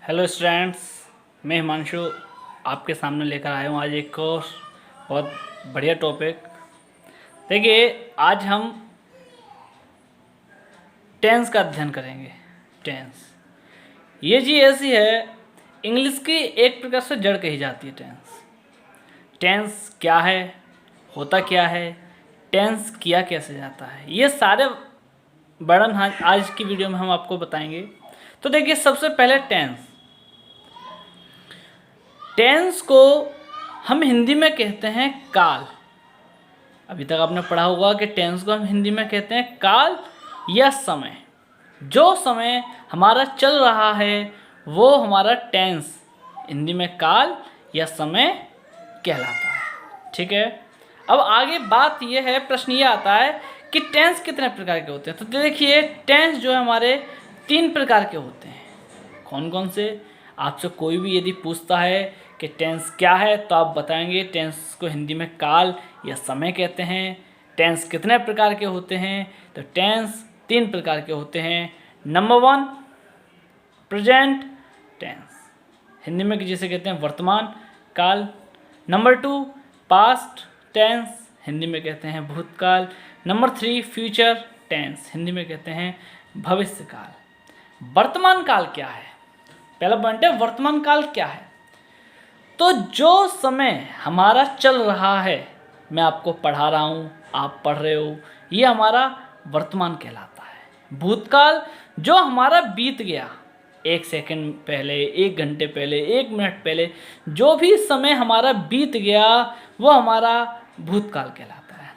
Hello students, मैं हिमांशु आपके सामने लेकर आया हूँ आज एक और बहुत बढ़िया टॉपिक। देखिए, आज हम टेंस का अध्ययन करेंगे। टेंस ये चीज़ ऐसी है, इंग्लिश की एक प्रकार से जड़ कही जाती है। टेंस क्या है, होता क्या है, टेंस किया कैसे जाता है, ये सारे वर्णन आज की वीडियो में हम आपको बताएंगे। तो देखिए, सबसे पहले टेंस को हम हिंदी में कहते हैं काल। अभी तक आपने पढ़ा होगा कि टेंस को हम हिंदी में कहते हैं काल या समय। जो समय हमारा चल रहा है वो हमारा टेंस हिंदी में काल या समय कहलाता है। ठीक है, अब आगे बात यह है, प्रश्न ये आता है कि टेंस कितने प्रकार के होते हैं। तो देखिए, टेंस जो है हमारे 3 प्रकार के होते हैं। कौन कौन से? आपसे कोई भी यदि पूछता है कि टेंस क्या है तो आप बताएंगे टेंस को हिंदी में काल या समय कहते हैं। टेंस कितने प्रकार के होते हैं? तो टेंस 3 प्रकार के होते हैं। नंबर 1 प्रेजेंट टेंस, हिंदी में जिसे कहते हैं वर्तमान काल। नंबर 2 पास्ट टेंस, हिंदी में कहते हैं भूतकाल। नंबर 3 फ्यूचर टेंस, हिंदी में कहते हैं भविष्य काल। वर्तमान काल क्या है? पहला पॉइंट है वर्तमान काल क्या है। तो जो समय हमारा चल रहा है, मैं आपको पढ़ा रहा हूँ, आप पढ़ रहे हो, ये हमारा वर्तमान कहलाता है। भूतकाल जो हमारा बीत गया, 1 सेकंड पहले, 1 घंटे पहले, 1 मिनट पहले, जो भी समय हमारा बीत गया वो हमारा भूतकाल कहलाता है।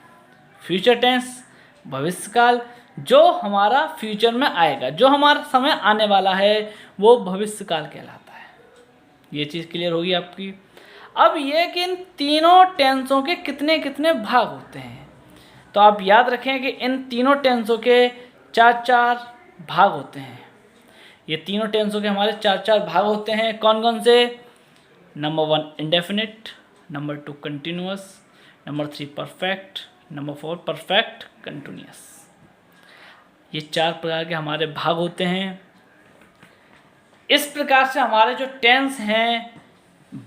फ्यूचर टेंस भविष्यकाल, जो हमारा फ्यूचर में आएगा, जो हमारा समय आने वाला है वो भविष्यकाल कहलाता है। ये चीज़ क्लियर होगी आपकी। अब ये कि इन तीनों टेंसों के कितने कितने भाग होते हैं, तो आप याद रखें कि इन तीनों टेंसों के 4 भाग होते हैं। ये तीनों टेंसों के हमारे 4 भाग होते हैं। कौन कौन से? Number 1 indefinite, number 2 continuous, number 3 perfect, number 4 perfect continuous. ये 4 प्रकार के हमारे भाग होते हैं। इस प्रकार से हमारे जो टेंस हैं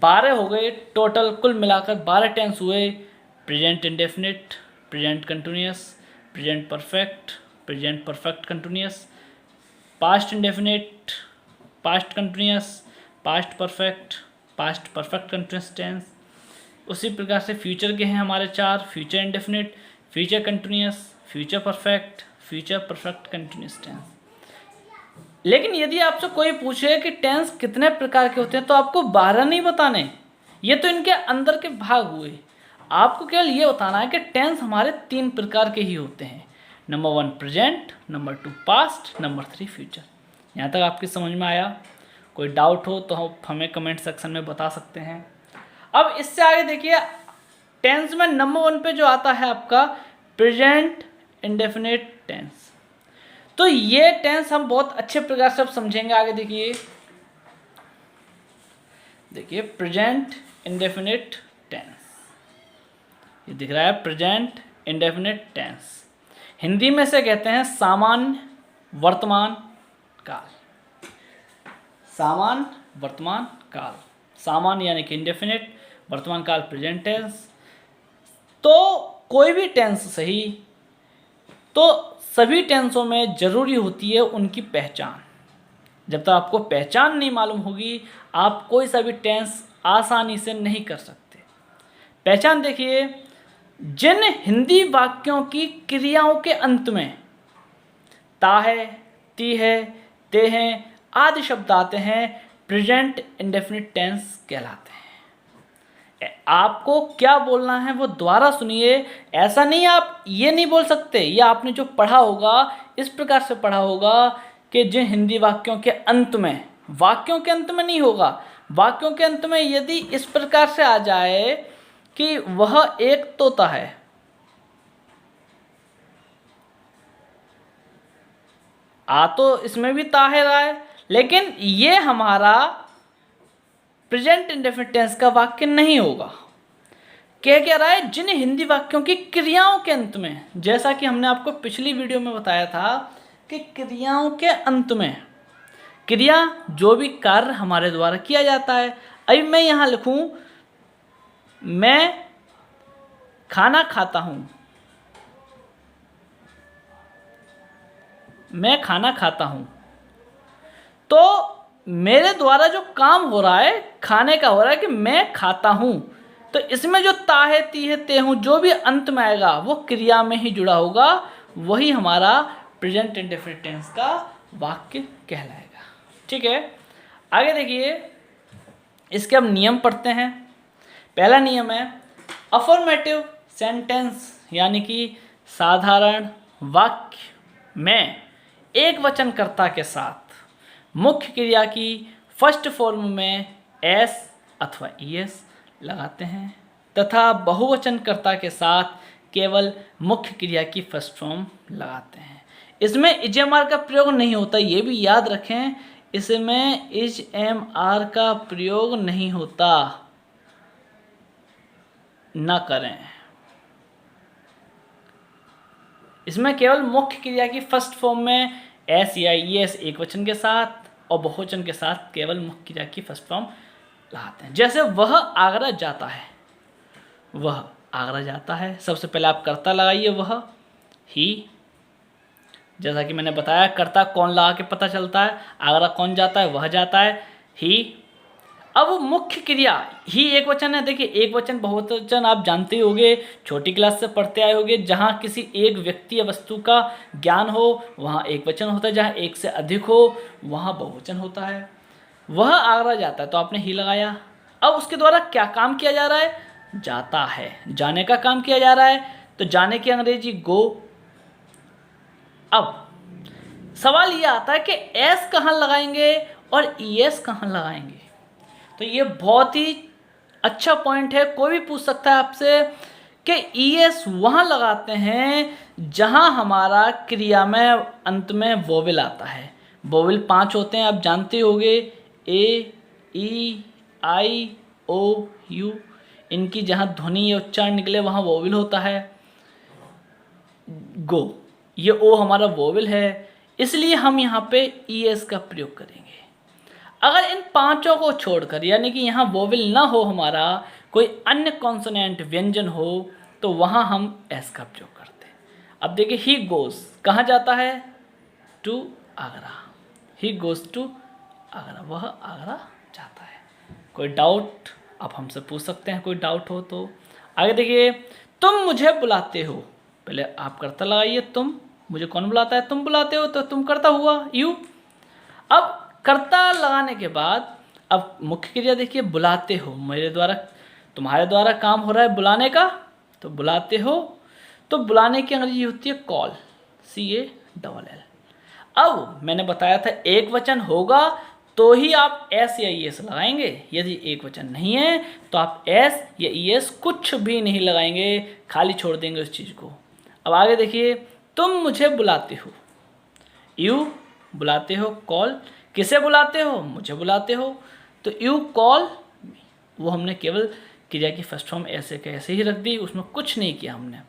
12 हो गए टोटल, कुल मिलाकर 12 टेंस हुए। Present indefinite, present continuous, present perfect, present perfect continuous, past indefinite, past continuous, past perfect, past perfect continuous tense. उसी प्रकार से फ्यूचर के हैं हमारे 4, future indefinite, future continuous, future perfect, future perfect continuous tense. लेकिन यदि आपसे कोई पूछे कि टेंस कितने प्रकार के होते हैं तो आपको 12 नहीं बताने, ये तो इनके अंदर के भाग हुए। आपको केवल ये बताना है कि टेंस हमारे 3 प्रकार के ही होते हैं। Number 1 present, number 2 past, number 3 future. यहाँ तक आपकी समझ में आया? कोई डाउट हो तो हमें कमेंट सेक्शन में बता सकते हैं। अब इससे आगे देखिए, टेंस में नंबर 1 पे जो आता है आपका प्रेजेंट इंडेफिनिट टेंस। तो ये टेंस हम बहुत अच्छे प्रकार से अब समझेंगे आगे। देखिए प्रेजेंट इंडेफिनिट टेंस, ये दिख रहा है प्रेजेंट इंडेफिनिट टेंस। हिंदी में से कहते हैं सामान्य वर्तमान काल। सामान्य वर्तमान काल, सामान्य यानी कि इंडेफिनिट, वर्तमान काल प्रेजेंट टेंस। तो कोई भी टेंस सही, तो सभी टेंसों में ज़रूरी होती है उनकी पहचान। जब तक आपको पहचान नहीं मालूम होगी आप कोई सा भी टेंस आसानी से नहीं कर सकते। पहचान देखिए, जिन हिंदी वाक्यों की क्रियाओं के अंत में ता है, ती है, ते हैं आदि शब्द आते हैं, प्रेजेंट इंडेफिनिट टेंस कहलाते हैं। आपको क्या बोलना है वो दोबारा सुनिए। ऐसा नहीं आप ये नहीं बोल सकते, ये आपने जो पढ़ा होगा इस प्रकार से पढ़ा होगा कि जिन हिंदी वाक्यों के अंत में, वाक्यों के अंत में नहीं होगा, वाक्यों के अंत में यदि इस प्रकार से आ जाए कि वह एक तोता है, आ तो इसमें भी ता है रहा है, लेकिन ये हमारा प्रेजेंट इंडेफिनिट टेंस का वाक्य नहीं होगा। क्या रहा है? जिन हिंदी वाक्यों की क्रियाओं के अंत में, जैसा कि हमने आपको पिछली वीडियो में बताया था कि क्रियाओं के अंत में, क्रिया जो भी कार्य हमारे द्वारा किया जाता है। अभी मैं यहाँ लिखूँ मैं खाना खाता हूँ, मैं खाना खाता हूँ, तो मेरे द्वारा जो काम हो रहा है खाने का हो रहा है कि मैं खाता हूँ, तो इसमें जो ता है ती है ते हूँ जो भी अंत में आएगा वो क्रिया में ही जुड़ा होगा, वही हमारा प्रेजेंट इंडेफिनिट टेंस का वाक्य कहलाएगा। ठीक है, आगे देखिए इसके अब नियम पढ़ते हैं। पहला नियम है अफर्मेटिव सेंटेंस यानी कि साधारण वाक्य में एक वचनकर्ता के साथ मुख्य क्रिया की फर्स्ट फॉर्म में एस अथवा ईएस लगाते हैं तथा बहुवचनकर्ता के साथ केवल मुख्य क्रिया की फर्स्ट फॉर्म लगाते हैं। इसमें इज एम आर का प्रयोग नहीं होता, ये भी याद रखें, इसमें इज एम आर का प्रयोग नहीं होता, ना करें। इसमें केवल मुख्य क्रिया की फर्स्ट फॉर्म में एस या ईएस एक वचन के साथ और बहुवचन के साथ केवल मुख्य क्रिया की फर्स्ट फॉर्म लगाते हैं। जैसे वह आगरा जाता है, वह आगरा जाता है, सबसे पहले आप कर्ता लगाइए वह, ही। जैसा कि मैंने बताया कर्ता कौन लगा के पता चलता है, आगरा कौन जाता है, वह जाता है, ही। अब मुख्य क्रिया ही एक वचन है। देखिए एक वचन बहुवचन आप जानते ही होंगे, छोटी क्लास से पढ़ते आए होंगे, जहाँ किसी एक व्यक्ति या वस्तु का ज्ञान हो वहाँ एक वचन होता है, जहाँ एक से अधिक हो वहाँ बहुवचन होता है। वह आगरा जाता है तो आपने ही लगाया। अब उसके द्वारा क्या काम किया जा रहा है, जाता है, जाने का काम किया जा रहा है, तो जाने की अंग्रेजी गो। अब सवाल ये आता है कि एस कहाँ लगाएंगे और ईएस कहाँ लगाएंगे। तो ये बहुत ही अच्छा पॉइंट है, कोई भी पूछ सकता है आपसे कि ईएस वहाँ लगाते हैं जहाँ हमारा क्रिया में अंत में वोवेल आता है। वोवेल 5 होते हैं, आप जानते होंगे, ए, ई, आई, ओ, यू। इनकी जहाँ ध्वनि या उच्चारण निकले वहाँ वोवेल होता है। गो, ये ओ हमारा वोवेल है, इसलिए हम यहाँ पे ईएस का प्रयोग करेंगे। अगर इन 5 को छोड़कर यानी कि यहाँ वोवेल ना हो, हमारा कोई अन्य कॉन्सोनेंट व्यंजन हो, तो वहाँ हम एस का प्रयोग करते हैं। अब देखिए ही गोज कहाँ जाता है, to Agra, he goes to Agra, वह आगरा जाता है। कोई डाउट आप हमसे पूछ सकते हैं, कोई डाउट हो तो। आगे देखिए तुम मुझे बुलाते हो, पहले आप कर्ता लगाइए, तुम, मुझे कौन बुलाता है, तुम बुलाते हो, तो तुम कर्ता हुआ, यू। अब कर्ता लगाने के बाद अब मुख्य क्रिया देखिए बुलाते हो, मेरे द्वारा तुम्हारे द्वारा काम हो रहा है बुलाने का, तो बुलाते हो, तो बुलाने की अंग्रेजी होती है कॉल, CALL। अब मैंने बताया था एक वचन होगा तो ही आप एस या ईएस लगाएंगे, यदि एक वचन नहीं है तो आप एस या ईएस कुछ भी नहीं लगाएंगे, खाली छोड़ देंगे उस चीज़ को। अब आगे देखिए तुम मुझे बुलाते हो, यू बुलाते हो, कॉल, किसे बुलाते हो, मुझे बुलाते हो, तो यू कॉल, वो हमने केवल क्रिया की फर्स्ट फॉर्म ऐसे के ऐसे ही रख दी, उसमें कुछ नहीं किया हमने।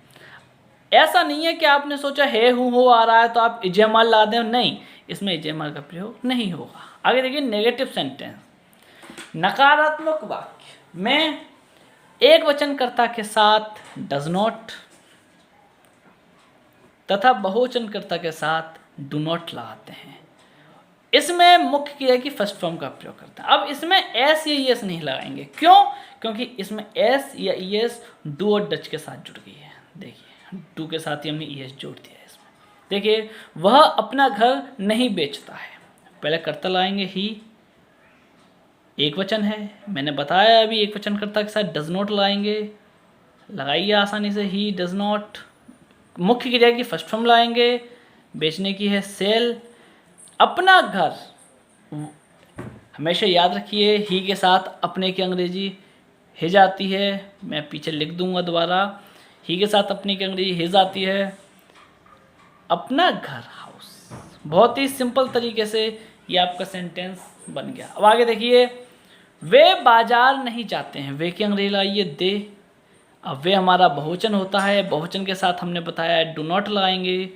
ऐसा नहीं है कि आपने सोचा है हूँ हो आ रहा है तो आप इजेमाल ला दें, नहीं, इसमें इजेमाल का प्रयोग नहीं होगा। आगे देखिए नेगेटिव सेंटेंस, नकारात्मक वाक्य में एक वचनकर्ता के साथ डज नॉट तथा बहुवचनकर्ता के साथ डू नॉट लगाते हैं। इसमें मुख्य क्रिया की फर्स्ट फॉर्म का प्रयोग करते हैं। अब इसमें एस या ईएस नहीं लगाएंगे, क्यों, क्योंकि इसमें एस या ईएस डू और डच के साथ जुड़ गई है। देखिए डू के साथ ही हमने ईएस जोड़ दिया है इसमें। देखिए वह अपना घर नहीं बेचता है, पहले कर्ता लगाएंगे ही, एक वचन है, मैंने बताया अभी एक वचनकर्ता के साथ डज नॉट लगाएंगे, लगाइए आसानी से, ही डज नॉट। मुख्य क्रिया की फर्स्ट फॉर्म लगाएंगे, बेचने की है सेल। अपना घर, हमेशा याद रखिए ही के साथ अपने की अंग्रेजी हिज आती है, मैं पीछे लिख दूंगा दोबारा, ही के साथ अपने की अंग्रेजी हिज आती है। अपना घर, हाउस, बहुत ही सिंपल तरीके से ये आपका सेंटेंस बन गया। अब आगे देखिए वे बाजार नहीं जाते हैं, वे की अंग्रेजी लगाइए दे। अब वे हमारा बहुवचन होता है, बहुवचन के साथ हमने बताया डू नॉट लगाएंगे।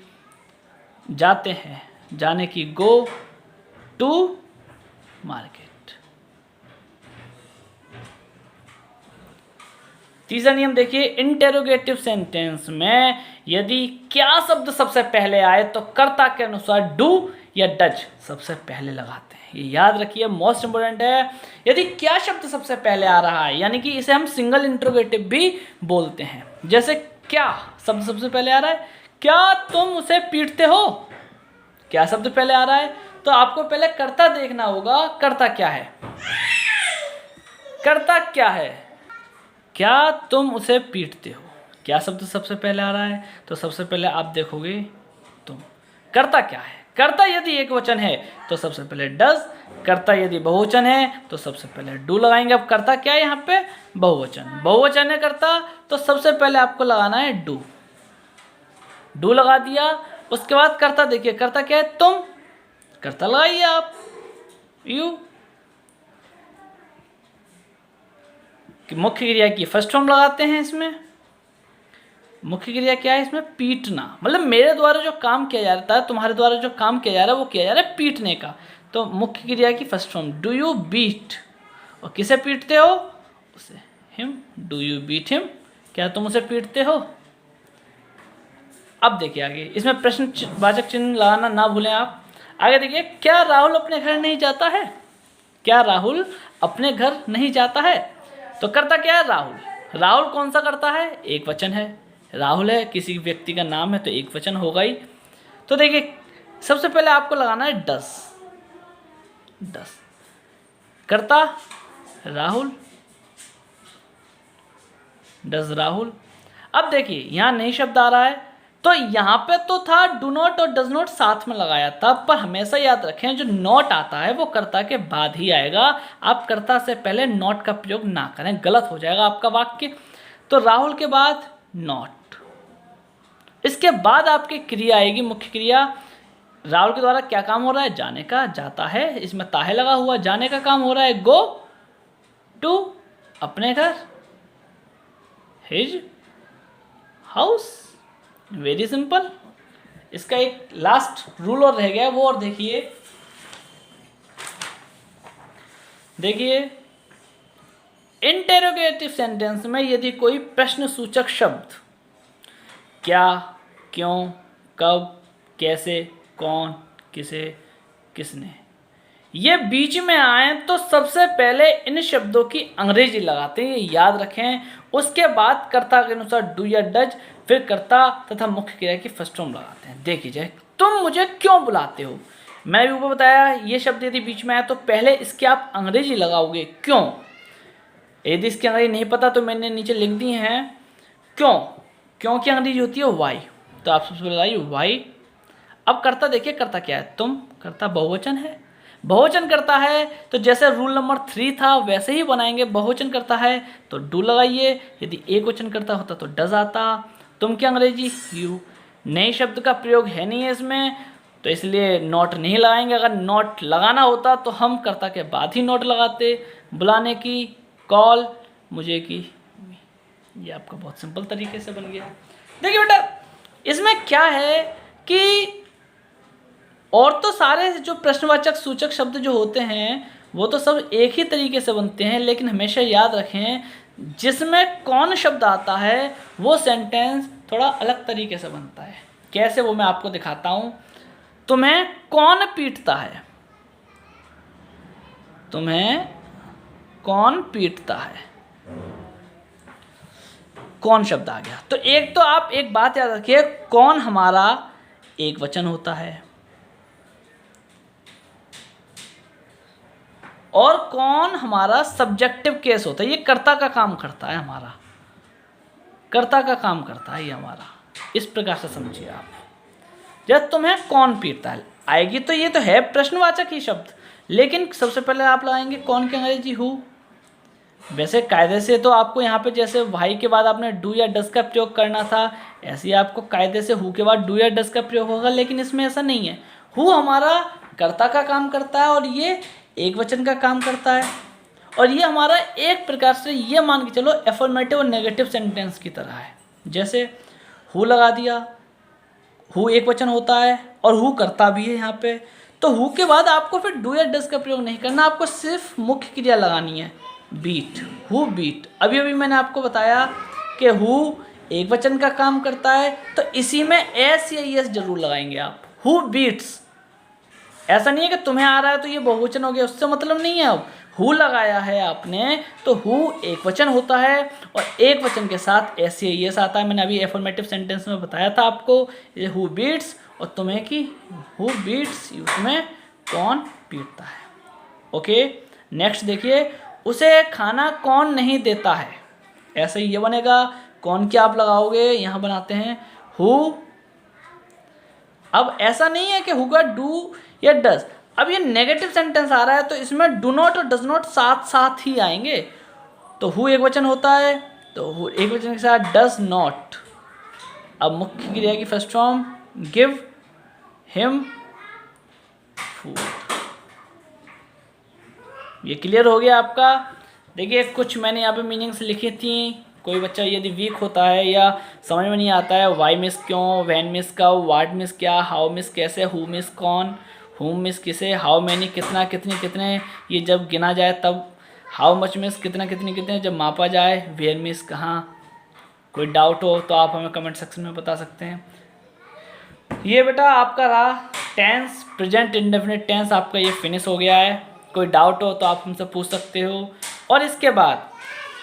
जाते हैं, जाने की गो, टू मार्केट। तीसरा नियम देखिए, इंटेरोगेटिव सेंटेंस में यदि क्या शब्द सबसे पहले आए तो कर्ता के अनुसार डू या डज सबसे पहले लगाते हैं। ये याद रखिए, मोस्ट इंपोर्टेंट है। यदि क्या शब्द सबसे पहले आ रहा है, यानी कि इसे हम सिंगल इंट्रोगेटिव भी बोलते हैं। जैसे क्या शब्द सबसे पहले आ रहा है, क्या तुम उसे पीटते हो, क्या शब्द पहले आ रहा है, तो आपको पहले कर्ता देखना होगा, कर्ता क्या है, कर्ता क्या है, क्या तुम उसे पीटते हो, क्या शब्द सबसे पहले आ रहा है, तो सबसे पहले आप देखोगे तुम। कर्ता क्या है, कर्ता यदि एक वचन है तो सबसे पहले डज, कर्ता यदि बहुवचन है तो सबसे पहले डू लगाएंगे। अब कर्ता क्या है यहाँ पे, बहुवचन, बहुवचन है कर्ता, तो सबसे पहले आपको लगाना है डू, डू लगा दिया। उसके बाद कर्ता देखिए, कर्ता क्या है, तुम, कर्ता लगाइए आप, यू। मुख्य क्रिया की फर्स्ट फॉर्म लगाते हैं इसमें। मुख्य क्रिया क्या है इसमें, पीटना, मतलब मेरे द्वारा जो काम किया जाता है, तुम्हारे द्वारा जो काम किया जा रहा है वो किया जा रहा है पीटने का। तो मुख्य क्रिया की first form, do you beat, और किसे पीटते हो, उसे, him, do you beat him, क्या तुम उसे पीटते हो। अब देखिए आगे, इसमें प्रश्नवाचक चिन्ह लगाना ना भूलें आप। आगे देखिए, क्या राहुल अपने घर नहीं जाता है, क्या राहुल अपने घर नहीं जाता है, तो करता क्या है, राहुल। राहुल कौन सा करता है, एक वचन है, राहुल है, किसी व्यक्ति का नाम है तो एक वचन होगा ही। तो देखिए सबसे पहले आपको लगाना है डस, डस, करता राहुल, डस राहुल। अब देखिए यहाँ नई शब्द आ रहा है, तो यहाँ पे तो था डू नॉट और डज नॉट साथ में लगाया था, पर हमेशा याद रखें जो नॉट आता है वो कर्ता के बाद ही आएगा। आप कर्ता से पहले नॉट का प्रयोग ना करें, गलत हो जाएगा आपका वाक्य। तो राहुल के बाद नॉट, इसके बाद आपकी क्रिया आएगी, मुख्य क्रिया। राहुल के द्वारा क्या काम हो रहा है, जाने का, जाता है, इसमें ताहे लगा हुआ, जाने का काम हो रहा है, गो टू, अपने घर, हिज हाउस, वेरी सिंपल। इसका एक लास्ट रूल और रह गया, वो और देखिए, देखिए इंटेरोगेटिव सेंटेंस में यदि कोई प्रश्न सूचक शब्द क्या, क्यों, कब, कैसे, कौन, किसे, किसने, ये बीच में आए तो सबसे पहले इन शब्दों की अंग्रेजी लगाते हैं, ये याद रखें। उसके बाद कर्ता के अनुसार डू या डज, फिर कर्ता तथा मुख्य क्रिया की फर्स्ट फॉर्म लगाते हैं। देखिए जाए, तुम मुझे क्यों बुलाते हो, मैं भी ऊपर बताया ये शब्द यदि बीच में आया तो पहले इसके आप अंग्रेजी लगाओगे, क्यों। यदि इसकी अंग्रेजी नहीं पता तो मैंने नीचे लिख दी है, क्यों, क्यों की अंग्रेजी होती है वाई, तो आप सबसे लगाइए वाई। अब कर्ता देखिए, कर्ता क्या है, तुम, कर्ता बहुवचन है, बहुवचन करता है तो जैसे रूल नंबर 3 था वैसे ही बनाएंगे। बहुवचन करता है तो डू लगाइए, यदि एक वचन करता होता तो डज आता। तुम की अंग्रेजी यू, नए शब्द का प्रयोग है नहीं है इसमें, तो इसलिए नॉट नहीं लगाएंगे। अगर नॉट लगाना होता तो हम कर्ता के बाद ही नॉट लगाते। बुलाने की, कॉल, मुझे की, ये आपका बहुत सिंपल तरीके से बन गया। देखिए बेटा, इसमें क्या है कि और तो सारे जो प्रश्नवाचक सूचक शब्द जो होते हैं वो तो सब एक ही तरीके से बनते हैं, लेकिन हमेशा याद रखें जिसमें कौन शब्द आता है वो सेंटेंस थोड़ा अलग तरीके से बनता है। कैसे, वो मैं आपको दिखाता हूँ। तुम्हें कौन पीटता है, तुम्हें कौन पीटता है, कौन शब्द आ गया। तो एक तो आप एक बात याद रखिए, कौन हमारा एक वचन होता है और कौन हमारा सब्जेक्टिव केस होता है। ये कर्ता का काम करता है, हमारा कर्ता का काम करता है ये हमारा। इस प्रकार से समझिए आप, जब तुम्हें कौन पीटता है आएगी तो ये तो है प्रश्नवाचक ही शब्द, लेकिन सबसे पहले आप लगाएंगे कौन की अंग्रेजी हु। वैसे कायदे से तो आपको यहाँ पे जैसे वाई के बाद आपने डू या डस का प्रयोग करना था, ऐसे ही आपको कायदे से हु के बाद डू या डस का प्रयोग होगा, लेकिन इसमें ऐसा नहीं है। हु हमारा कर्ता का काम करता है और ये एक वचन का काम करता है, और ये हमारा एक प्रकार से ये मान के चलो एफर्मेटिव और नेगेटिव सेंटेंस की तरह है। जैसे हु लगा दिया, हु एक वचन होता है और हु करता भी है यहाँ पे, तो हु के बाद आपको फिर डू या डज का प्रयोग नहीं करना, आपको सिर्फ मुख्य क्रिया लगानी है, बीट, हु बीट। अभी अभी मैंने आपको बताया कि हु एक वचन का काम करता है, तो इसी में एस या यस जरूर लगाएंगे आप, हु बीट्स। ऐसा नहीं है कि तुम्हें आ रहा है तो ये बहुवचन हो गया, उससे मतलब नहीं है। अब हु लगाया है आपने तो हु एक वचन होता है और एक वचन के साथ एस या यस आता है। मैंने अभी एफर्मेटिव सेंटेंस में बताया था आपको, ये हु बीट्स और तुम्हें कि हु बीट्स, उसमें कौन पीटता है। ओके, नेक्स्ट देखिए, उसे खाना कौन नहीं देता है। ऐसे ही ये बनेगा, कौन क्या आप लगाओगे, यहाँ बनाते हैं हु। अब ऐसा नहीं है कि हु का डू या डज, अब ये नेगेटिव सेंटेंस आ रहा है तो इसमें डू नॉट और डज नॉट साथ साथ ही आएंगे। तो हु एक वचन होता है तो हु एक वचन के साथ डज नॉट। अब मुख्य क्रिया की first form give him food. ये क्लियर हो गया आपका। देखिए कुछ मैंने यहाँ पे मीनिंग्स लिखी थी। कोई बच्चा यदि वीक होता है या समझ में नहीं आता है, वाई मिस क्यों, वैन मिस कब, वाट मिस क्या, हाउ मिस कैसे, हु मिस कौन, हुम मिस किसे, हाउ मैनी कितना, कितने कितने, ये जब गिना जाए तब, हाउ मच मिस कितना कितने कितने जब मापा जाए, वेयर मिस कहाँ। कोई डाउट हो तो आप हमें कमेंट सेक्शन में बता सकते हैं। ये बेटा आपका रहा टेंस, प्रेजेंट इंडेफिनिट टेंस आपका ये फिनिश हो गया है। कोई डाउट हो तो आप हमसे पूछ सकते हो। और इसके बाद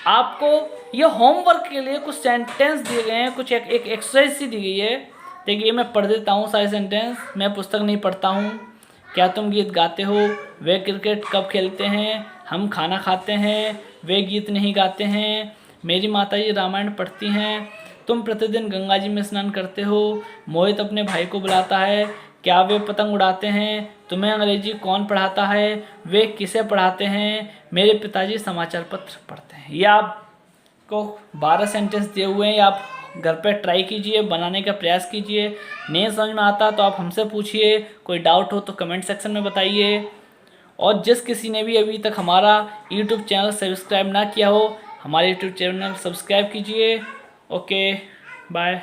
आपको ये होमवर्क के लिए कुछ सेंटेंस दिए गए हैं, कुछ एक एक्सरसाइज सी दी गई है। देखिए मैं पढ़ देता हूँ सारे सेंटेंस। मैं पुस्तक नहीं पढ़ता हूँ। क्या तुम गीत गाते हो? वे क्रिकेट कब खेलते हैं? हम खाना खाते हैं। वे गीत नहीं गाते हैं। मेरी माताजी रामायण पढ़ती हैं। तुम प्रतिदिन गंगा जी में स्नान करते हो। मोहित अपने भाई को बुलाता है। क्या वे पतंग उड़ाते हैं? तुम्हें अंग्रेजी कौन पढ़ाता है? वे किसे पढ़ाते हैं? मेरे पिताजी समाचार पत्र पढ़ते हैं। ये आपको 12 सेंटेंस दिए हुए हैं। आप घर पे ट्राई कीजिए, बनाने का प्रयास कीजिए। नहीं समझ में आता तो आप हमसे पूछिए। कोई डाउट हो तो कमेंट सेक्शन में बताइए। और जिस किसी ने भी अभी तक हमारा यूट्यूब चैनल सब्सक्राइब ना किया हो, हमारे यूट्यूब चैनल सब्सक्राइब कीजिए। Okay, bye.